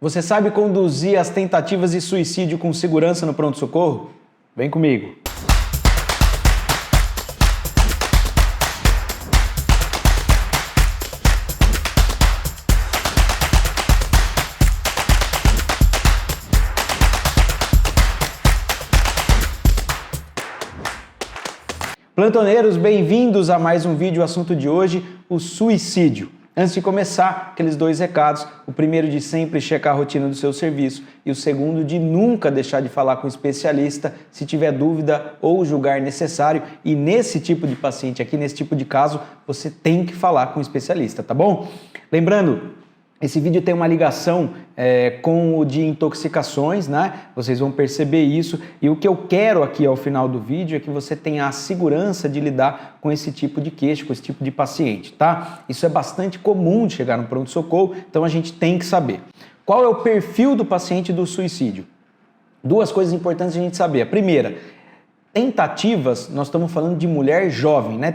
Você sabe conduzir as tentativas de suicídio com segurança no pronto-socorro? Vem comigo! Plantoneiros, bem-vindos a mais um vídeo. O assunto de hoje, o suicídio. Antes de começar, aqueles dois recados. O primeiro de sempre checar a rotina do seu serviço e o segundo de nunca deixar de falar com um especialista se tiver dúvida ou julgar necessário. E nesse tipo de paciente aqui, nesse tipo de caso, você tem que falar com um especialista, tá bom? Lembrando, esse vídeo tem uma ligação com o de intoxicações, né? Vocês vão perceber isso. E o que eu quero aqui ao final do vídeo é que você tenha a segurança de lidar com esse tipo de queixa, com esse tipo de paciente, tá? Isso é bastante comum de chegar no pronto-socorro, então a gente tem que saber. Qual é o perfil do paciente do suicídio? Duas coisas importantes a gente saber. A primeira, tentativas, nós estamos falando de mulher jovem, né?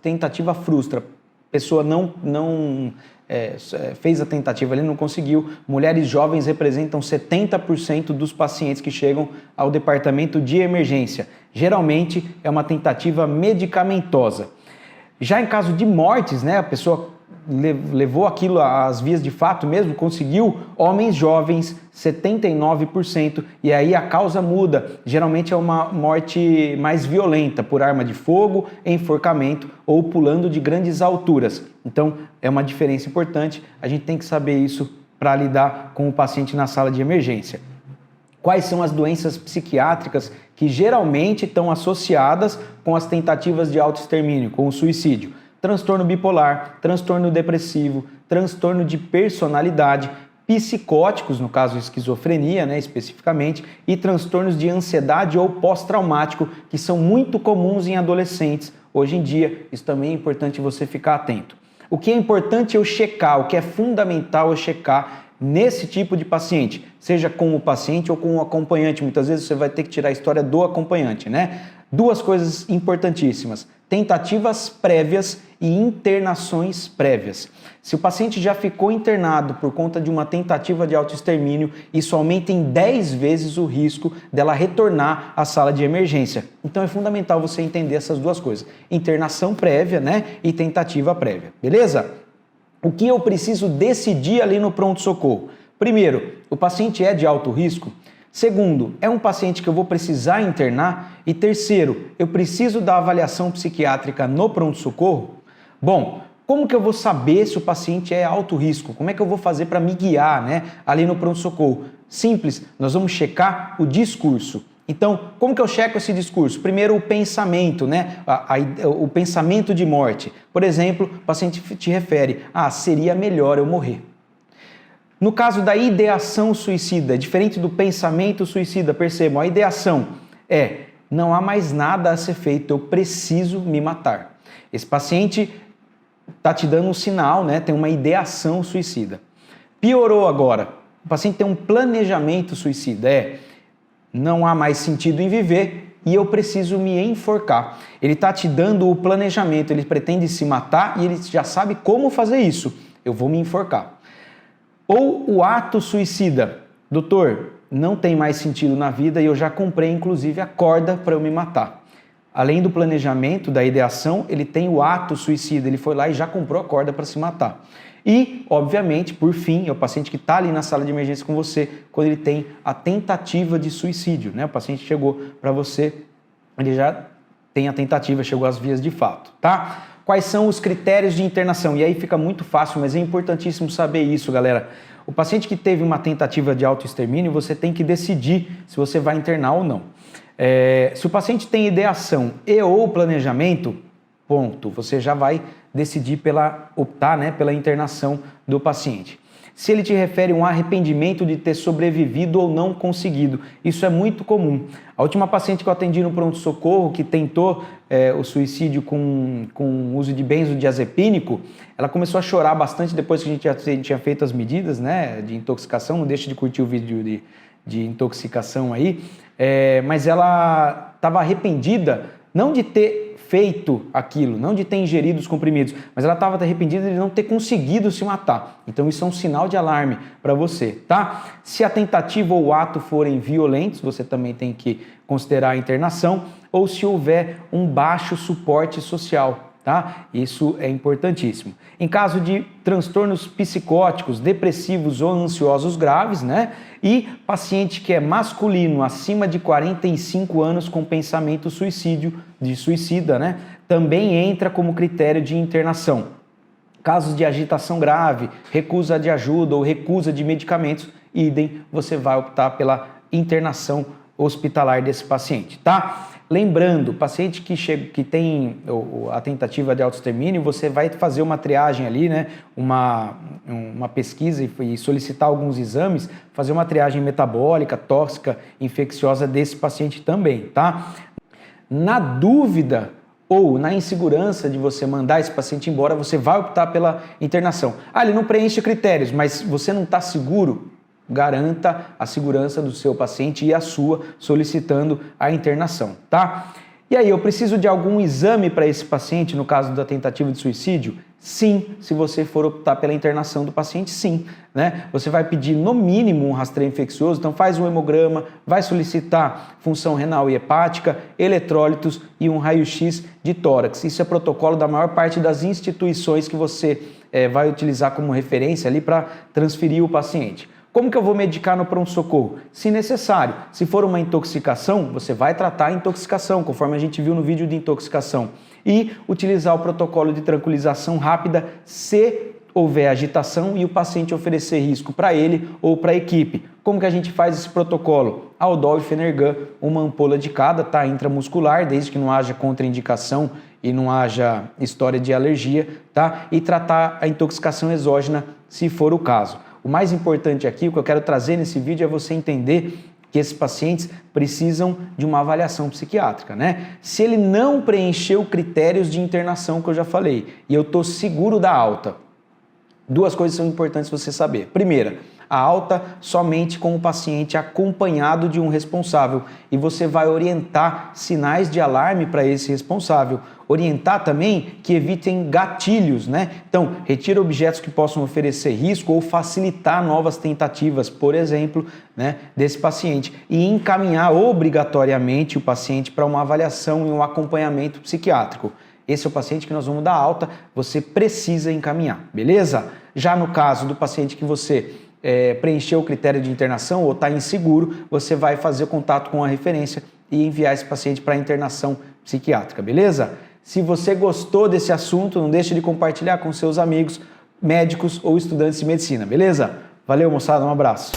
Tentativa frustra. A pessoa não fez a tentativa ali, não conseguiu. Mulheres jovens representam 70% dos pacientes que chegam ao departamento de emergência. Geralmente é uma tentativa medicamentosa. Já em caso de mortes, né, a pessoa levou aquilo às vias de fato mesmo, conseguiu, homens jovens, 79%, e aí a causa muda. Geralmente é uma morte mais violenta, por arma de fogo, enforcamento ou pulando de grandes alturas. Então é uma diferença importante, a gente tem que saber isso para lidar com o paciente na sala de emergência. Quais são as doenças psiquiátricas que geralmente estão associadas com as tentativas de autoextermínio, com o suicídio? Transtorno bipolar, transtorno depressivo, transtorno de personalidade, psicóticos, no caso esquizofrenia, né, especificamente, e transtornos de ansiedade ou pós-traumático, que são muito comuns em adolescentes. Hoje em dia, isso também é importante você ficar atento. O que é importante eu checar, o que é fundamental eu checar nesse tipo de paciente, seja com o paciente ou com o acompanhante. Muitas vezes você vai ter que tirar a história do acompanhante, né? Duas coisas importantíssimas: tentativas prévias e internações prévias. Se o paciente já ficou internado por conta de uma tentativa de autoextermínio, isso aumenta em 10 vezes o risco dela retornar à sala de emergência. Então é fundamental você entender essas duas coisas: internação prévia, né, e tentativa prévia. Beleza? O que eu preciso decidir ali no pronto-socorro? Primeiro, o paciente é de alto risco? Segundo, é um paciente que eu vou precisar internar? E terceiro, eu preciso da avaliação psiquiátrica no pronto-socorro? Bom, como que eu vou saber se o paciente é alto risco? Como é que eu vou fazer para me guiar, né, ali no pronto-socorro? Simples, nós vamos checar o discurso. Então, como que eu checo esse discurso? Primeiro, o pensamento, né? O pensamento de morte. Por exemplo, o paciente te refere: seria melhor eu morrer. No caso da ideação suicida, diferente do pensamento suicida, percebam, a ideação não há mais nada a ser feito, eu preciso me matar. Esse paciente está te dando um sinal, né? Tem uma ideação suicida. Piorou agora, o paciente tem um planejamento suicida, não há mais sentido em viver e eu preciso me enforcar. Ele está te dando o planejamento, ele pretende se matar e ele já sabe como fazer isso. Eu vou me enforcar. Ou o ato suicida. Doutor, não tem mais sentido na vida e eu já comprei inclusive a corda para eu me matar. Além do planejamento, da ideação, ele tem o ato suicida. Ele foi lá e já comprou a corda para se matar. E, obviamente, por fim, é o paciente que está ali na sala de emergência com você, quando ele tem a tentativa de suicídio, né? O paciente chegou para você, ele já tem a tentativa, chegou às vias de fato, tá? Quais são os critérios de internação? E aí fica muito fácil, mas é importantíssimo saber isso, galera. O paciente que teve uma tentativa de autoextermínio, você tem que decidir se você vai internar ou não. Se o paciente tem ideação e ou planejamento, ponto, você já vai decidir optar, né, pela internação do paciente. Se ele te refere um arrependimento de ter sobrevivido ou não conseguido, isso é muito comum. A última paciente que eu atendi no pronto-socorro, que tentou o suicídio com uso de benzodiazepínico, ela começou a chorar bastante depois que a gente já tinha feito as medidas, né, de intoxicação. Não deixa de curtir o vídeo de intoxicação aí, mas ela estava arrependida não de ter feito aquilo, não de ter ingerido os comprimidos, mas ela estava arrependida de não ter conseguido se matar. Então isso é um sinal de alarme para você, tá? Se a tentativa ou o ato forem violentos, você também tem que considerar a internação, ou se houver um baixo suporte social, tá? Isso é importantíssimo. Em caso de transtornos psicóticos, depressivos ou ansiosos graves, né? E paciente que é masculino acima de 45 anos com pensamento suicida, né? Também entra como critério de internação. Casos de agitação grave, recusa de ajuda ou recusa de medicamentos, idem, você vai optar pela internação hospitalar desse paciente, tá? Lembrando, paciente que tem a tentativa de autoextermínio, você vai fazer uma triagem ali, né? Uma pesquisa e solicitar alguns exames, fazer uma triagem metabólica, tóxica, infecciosa desse paciente também, tá? Na dúvida ou na insegurança de você mandar esse paciente embora, você vai optar pela internação. Ah, ele não preenche critérios, mas você não está seguro? Garanta a segurança do seu paciente e a sua solicitando a internação, tá? E aí, eu preciso de algum exame para esse paciente no caso da tentativa de suicídio? Sim, se você for optar pela internação do paciente, sim, né? Você vai pedir no mínimo um rastreio infeccioso, então faz um hemograma, vai solicitar função renal e hepática, eletrólitos e um raio-x de tórax. Isso é protocolo da maior parte das instituições que você vai utilizar como referência ali para transferir o paciente. Como que eu vou medicar no pronto-socorro? Se necessário. Se for uma intoxicação, você vai tratar a intoxicação, conforme a gente viu no vídeo de intoxicação. E utilizar o protocolo de tranquilização rápida se houver agitação e o paciente oferecer risco para ele ou para a equipe. Como que a gente faz esse protocolo? Aldol e Fenergan, uma ampola de cada, tá? Intramuscular, desde que não haja contraindicação e não haja história de alergia, tá? E tratar a intoxicação exógena, se for o caso. O mais importante aqui, o que eu quero trazer nesse vídeo é você entender que esses pacientes precisam de uma avaliação psiquiátrica, né? Se ele não preencheu critérios de internação que eu já falei e eu estou seguro da alta, duas coisas são importantes você saber. Primeira, a alta somente com o paciente acompanhado de um responsável e você vai orientar sinais de alarme para esse responsável. Orientar também que evitem gatilhos, né? Então, retira objetos que possam oferecer risco ou facilitar novas tentativas, por exemplo, né, desse paciente. E encaminhar obrigatoriamente o paciente para uma avaliação e um acompanhamento psiquiátrico. Esse é o paciente que nós vamos dar alta, você precisa encaminhar, beleza? Já no caso do paciente que você preencheu o critério de internação ou está inseguro, você vai fazer contato com a referência e enviar esse paciente para internação psiquiátrica, beleza? Se você gostou desse assunto, não deixe de compartilhar com seus amigos, médicos ou estudantes de medicina, beleza? Valeu, moçada, um abraço.